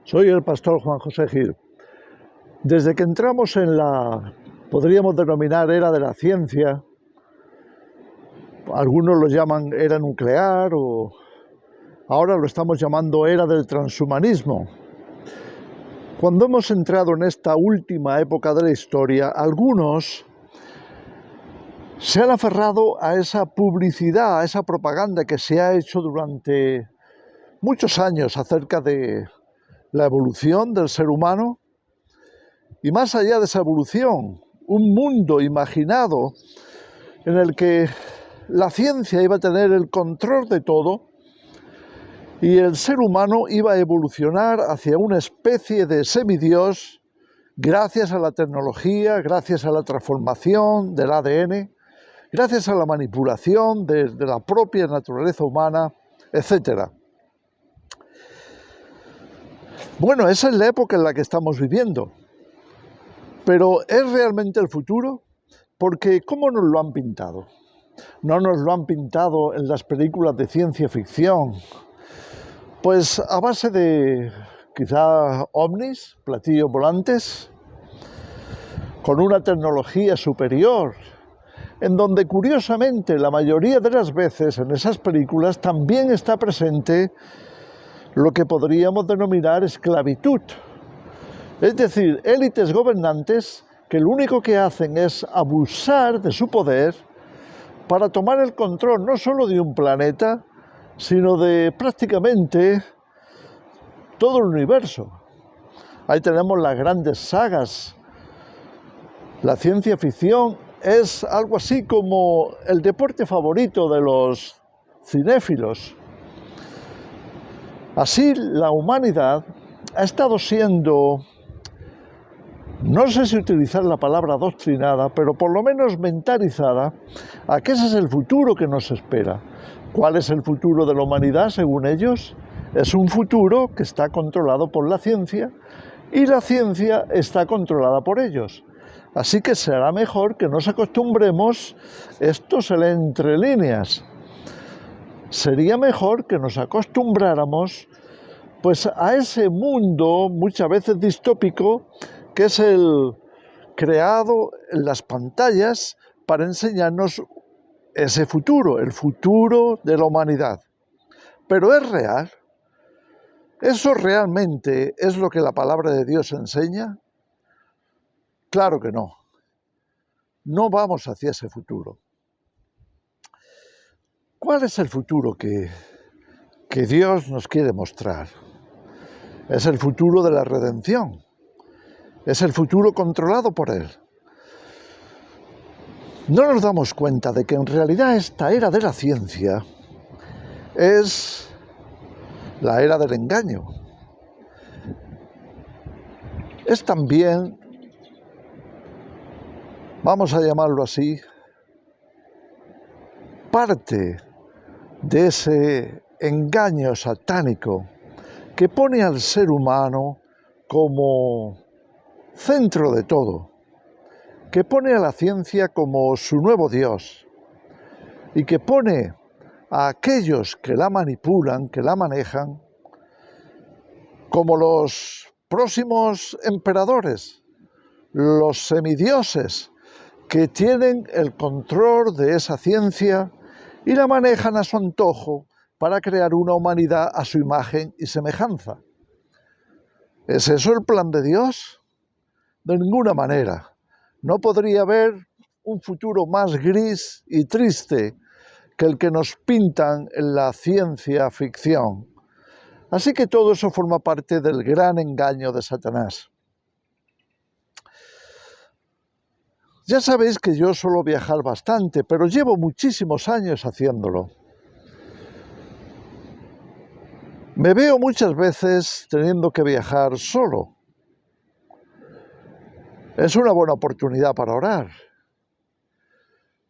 Soy el pastor Juan José Gil. Desde que entramos en la, podríamos denominar, era de la ciencia, algunos lo llaman era nuclear o ahora lo estamos llamando era del transhumanismo. Cuando hemos entrado en esta última época de la historia, algunos se han aferrado a esa publicidad, a esa propaganda que se ha hecho durante muchos años acerca de la evolución del ser humano y más allá de esa evolución, un mundo imaginado en el que la ciencia iba a tener el control de todo y el ser humano iba a evolucionar hacia una especie de semidios gracias a la tecnología, gracias a la transformación del ADN, gracias a la manipulación de la propia naturaleza humana, etc. Bueno, esa es la época en la que estamos viviendo. Pero ¿es realmente el futuro? Porque ¿cómo nos lo han pintado? No nos lo han pintado en las películas de ciencia ficción, pues a base de quizá ovnis, platillos volantes, con una tecnología superior, en donde curiosamente la mayoría de las veces en esas películas también está presente lo que podríamos denominar esclavitud. Es decir, élites gobernantes que lo único que hacen es abusar de su poder para tomar el control no solo de un planeta, sino de prácticamente todo el universo. Ahí tenemos las grandes sagas. La ciencia ficción es algo así como el deporte favorito de los cinéfilos. Así la humanidad ha estado siendo, no sé si utilizar la palabra adoctrinada, pero por lo menos mentalizada a que ese es el futuro que nos espera. ¿Cuál es el futuro de la humanidad según ellos? Es un futuro que está controlado por la ciencia y la ciencia está controlada por ellos. Así que será mejor que nos acostumbremos, esto se lee entre líneas, sería mejor que nos acostumbráramos pues a ese mundo muchas veces distópico que es el creado en las pantallas para enseñarnos ese futuro, el futuro de la humanidad. Pero ¿es real? ¿Eso realmente es lo que la palabra de Dios enseña? Claro que no. No vamos hacia ese futuro. ¿Cuál es el futuro que Dios nos quiere mostrar? Es el futuro de la redención. Es el futuro controlado por Él. No nos damos cuenta de que en realidad esta era de la ciencia es la era del engaño. Es también, vamos a llamarlo así, parte de ese engaño satánico que pone al ser humano como centro de todo, que pone a la ciencia como su nuevo Dios y que pone a aquellos que la manipulan, que la manejan, como los próximos emperadores, los semidioses que tienen el control de esa ciencia y la manejan a su antojo para crear una humanidad a su imagen y semejanza. ¿Es eso el plan de Dios? De ninguna manera. No podría haber un futuro más gris y triste que el que nos pintan en la ciencia ficción. Así que todo eso forma parte del gran engaño de Satanás. Ya sabéis que yo suelo viajar bastante, pero llevo muchísimos años haciéndolo. Me veo muchas veces teniendo que viajar solo. Es una buena oportunidad para orar,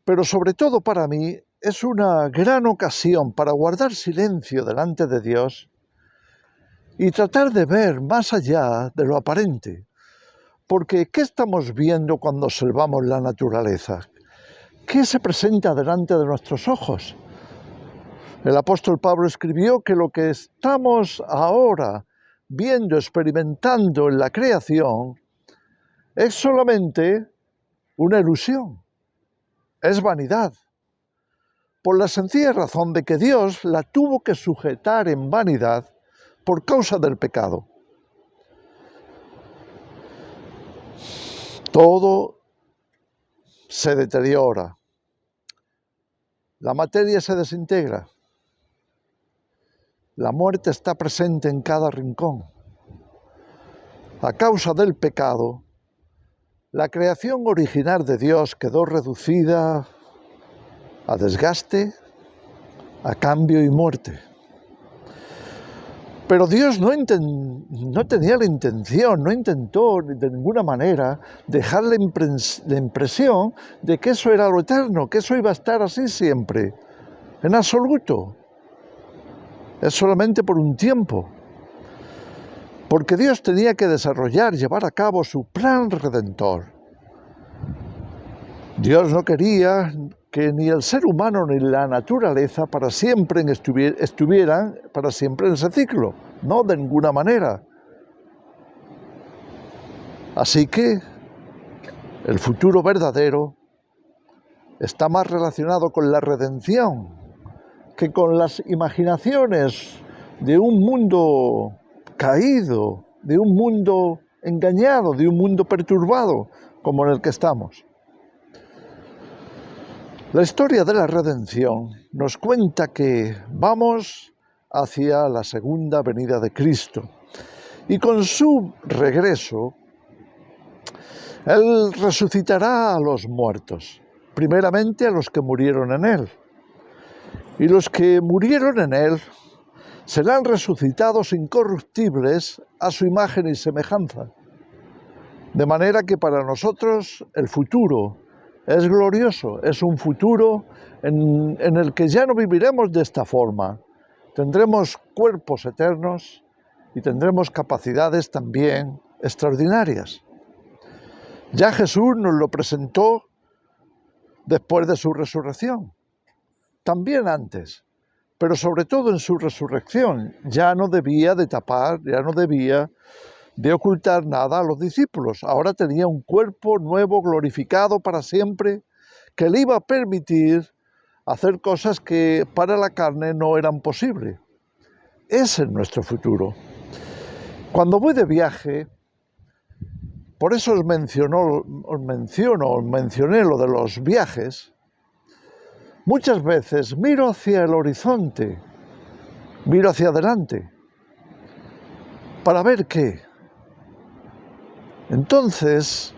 pero sobre todo para mí es una gran ocasión para guardar silencio delante de Dios y tratar de ver más allá de lo aparente. Porque ¿qué estamos viendo cuando observamos la naturaleza? ¿Qué se presenta delante de nuestros ojos? El apóstol Pablo escribió que lo que estamos ahora viendo, experimentando en la creación, es solamente una ilusión, es vanidad, por la sencilla razón de que Dios la tuvo que sujetar en vanidad por causa del pecado. Todo se deteriora, la materia se desintegra, la muerte está presente en cada rincón. A causa del pecado, la creación original de Dios quedó reducida a desgaste, a cambio y muerte. Pero Dios no tenía la intención, no intentó de ninguna manera dejar la impresión de que eso era lo eterno, que eso iba a estar así siempre, en absoluto. Es solamente por un tiempo, porque Dios tenía que desarrollar, llevar a cabo su plan redentor. Dios no quería que ni el ser humano ni la naturaleza para siempre estuvieran para siempre en ese ciclo, no de ninguna manera. Así que el futuro verdadero está más relacionado con la redención que con las imaginaciones de un mundo caído, de un mundo engañado, de un mundo perturbado como en el que estamos. La historia de la redención nos cuenta que vamos hacia la segunda venida de Cristo y con su regreso Él resucitará a los muertos, primeramente a los que murieron en Él, y los que murieron en Él serán resucitados incorruptibles a su imagen y semejanza, de manera que para nosotros el futuro es glorioso, es un futuro en el que ya no viviremos de esta forma. Tendremos cuerpos eternos y tendremos capacidades también extraordinarias. Ya Jesús nos lo presentó después de su resurrección, también antes, pero sobre todo en su resurrección. Ya no debía de tapar, ya no debía de ocultar nada a los discípulos. Ahora tenía un cuerpo nuevo, glorificado para siempre, que le iba a permitir hacer cosas que para la carne no eran posibles. Ese es nuestro futuro. Cuando voy de viaje, por eso os mencioné lo de los viajes, muchas veces miro hacia el horizonte, miro hacia adelante, para ver qué. Entonces,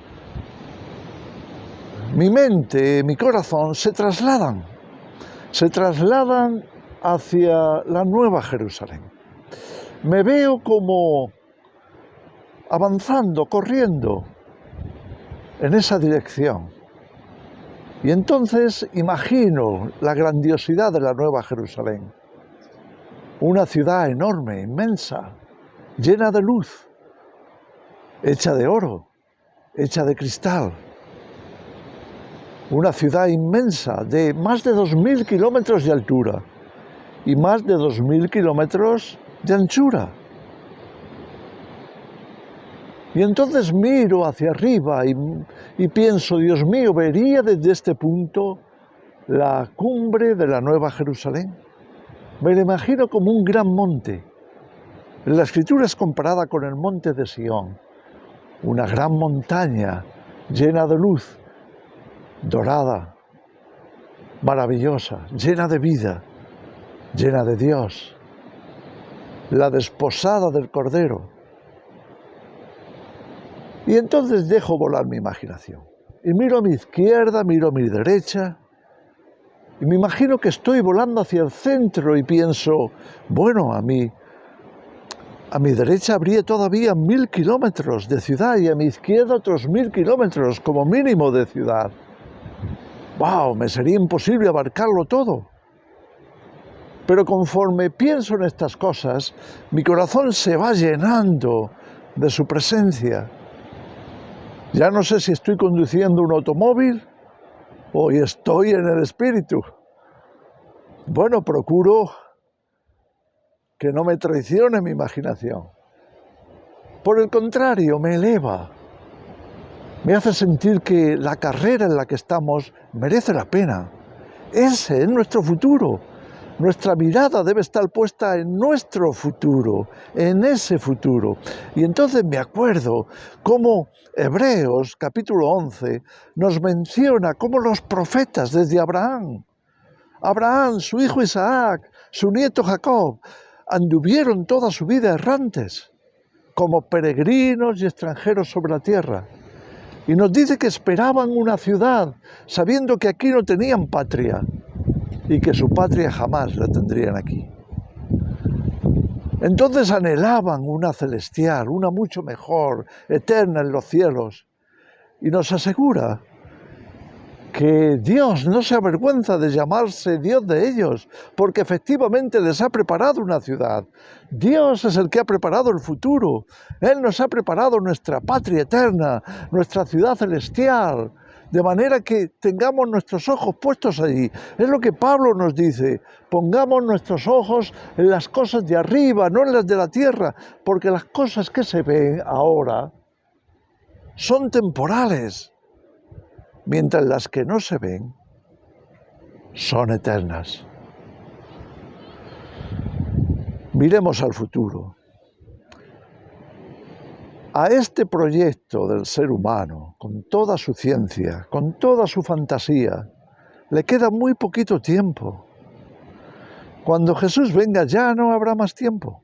mi mente, mi corazón se trasladan hacia la Nueva Jerusalén. Me veo como avanzando, corriendo en esa dirección. Y entonces imagino la grandiosidad de la Nueva Jerusalén. Una ciudad enorme, inmensa, llena de luz, hecha de oro, hecha de cristal. Una ciudad inmensa de más de 2.000 kilómetros de altura y más de 2.000 kilómetros de anchura. Y entonces miro hacia arriba y pienso, Dios mío, ¿vería desde este punto la cumbre de la Nueva Jerusalén? Me la imagino como un gran monte. En la Escritura es comparada con el monte de Sión, una gran montaña llena de luz, dorada, maravillosa, llena de vida, llena de Dios, la desposada del Cordero. Y entonces dejo volar mi imaginación. Y miro a mi izquierda, miro a mi derecha, y me imagino que estoy volando hacia el centro y pienso, bueno, a mi derecha habría todavía 1.000 kilómetros de ciudad y a mi izquierda otros 1.000 kilómetros como mínimo de ciudad. ¡Wow! Me sería imposible abarcarlo todo. Pero conforme pienso en estas cosas, mi corazón se va llenando de su presencia. Ya no sé si estoy conduciendo un automóvil o estoy en el Espíritu. Bueno, procuro que no me traicione mi imaginación. Por el contrario, me eleva. Me hace sentir que la carrera en la que estamos merece la pena. Ese es nuestro futuro. Nuestra mirada debe estar puesta en nuestro futuro, en ese futuro. Y entonces me acuerdo cómo Hebreos capítulo 11 nos menciona cómo los profetas desde Abraham, su hijo Isaac, su nieto Jacob, anduvieron toda su vida errantes, como peregrinos y extranjeros sobre la tierra. Y nos dice que esperaban una ciudad, sabiendo que aquí no tenían patria y que su patria jamás la tendrían aquí. Entonces anhelaban una celestial, una mucho mejor, eterna en los cielos. Y nos asegura que Dios no se avergüenza de llamarse Dios de ellos, porque efectivamente les ha preparado una ciudad. Dios es el que ha preparado el futuro. Él nos ha preparado nuestra patria eterna, nuestra ciudad celestial, de manera que tengamos nuestros ojos puestos allí. Es lo que Pablo nos dice: pongamos nuestros ojos en las cosas de arriba, no en las de la tierra, porque las cosas que se ven ahora son temporales, mientras las que no se ven son eternas. Miremos al futuro. A este proyecto del ser humano, con toda su ciencia, con toda su fantasía, le queda muy poquito tiempo. Cuando Jesús venga ya no habrá más tiempo.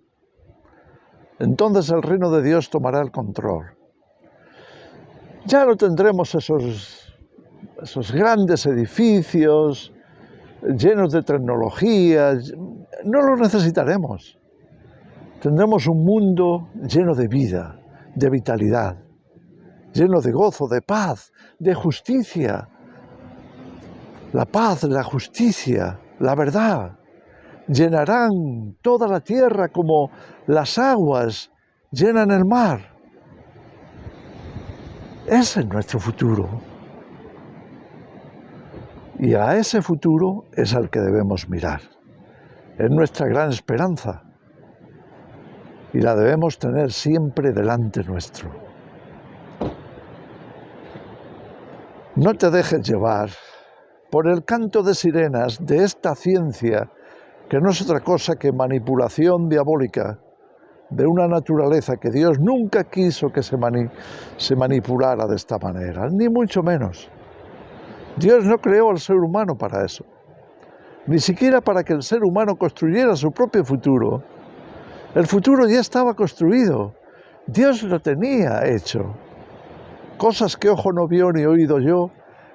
Entonces el reino de Dios tomará el control. Ya no tendremos esos grandes edificios llenos de tecnologías, no los necesitaremos. Tendremos un mundo lleno de vida, de vitalidad, lleno de gozo, de paz, de justicia. La paz, la justicia, la verdad llenarán toda la tierra como las aguas llenan el mar. Ese es nuestro futuro. Y a ese futuro es al que debemos mirar. Es nuestra gran esperanza y la debemos tener siempre delante nuestro. No te dejes llevar por el canto de sirenas de esta ciencia, que no es otra cosa que manipulación diabólica de una naturaleza que Dios nunca quiso que se manipulara de esta manera, ni mucho menos. Dios no creó al ser humano para eso, ni siquiera para que el ser humano construyera su propio futuro. El futuro ya estaba construido, Dios lo tenía hecho. Cosas que ojo no vio ni oído yo,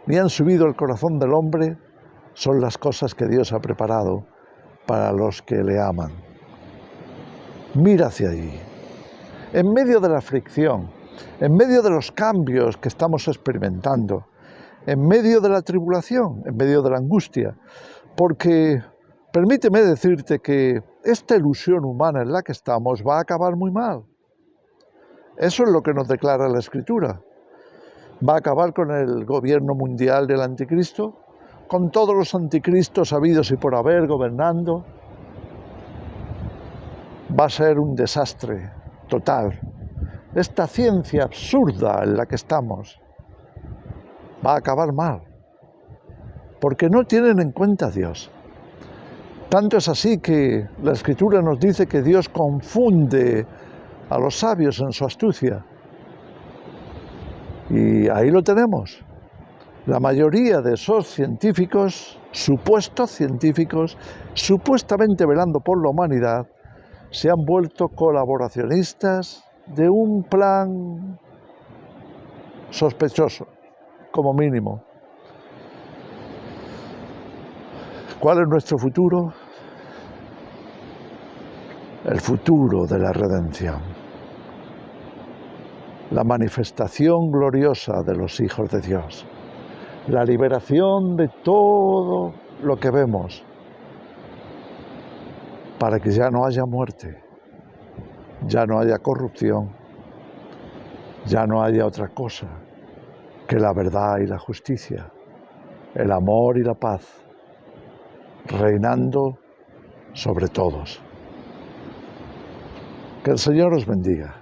ni han subido al corazón del hombre, son las cosas que Dios ha preparado para los que le aman. Mira hacia allí. En medio de la fricción, en medio de los cambios que estamos experimentando, en medio de la tribulación, en medio de la angustia, porque permíteme decirte que esta ilusión humana en la que estamos va a acabar muy mal. Eso es lo que nos declara la Escritura. Va a acabar con el gobierno mundial del anticristo, con todos los anticristos habidos y por haber gobernando. Va a ser un desastre total. Esta ciencia absurda en la que estamos va a acabar mal, porque no tienen en cuenta a Dios. Tanto es así que la Escritura nos dice que Dios confunde a los sabios en su astucia. Y ahí lo tenemos. La mayoría de esos científicos, supuestos científicos, supuestamente velando por la humanidad, se han vuelto colaboracionistas de un plan sospechoso, como mínimo. ¿Cuál es nuestro futuro? El futuro de la redención. La manifestación gloriosa de los hijos de Dios. La liberación de todo lo que vemos, para que ya no haya muerte, ya no haya corrupción, ya no haya otra cosa que la verdad y la justicia, el amor y la paz, reinando sobre todos. Que el Señor os bendiga.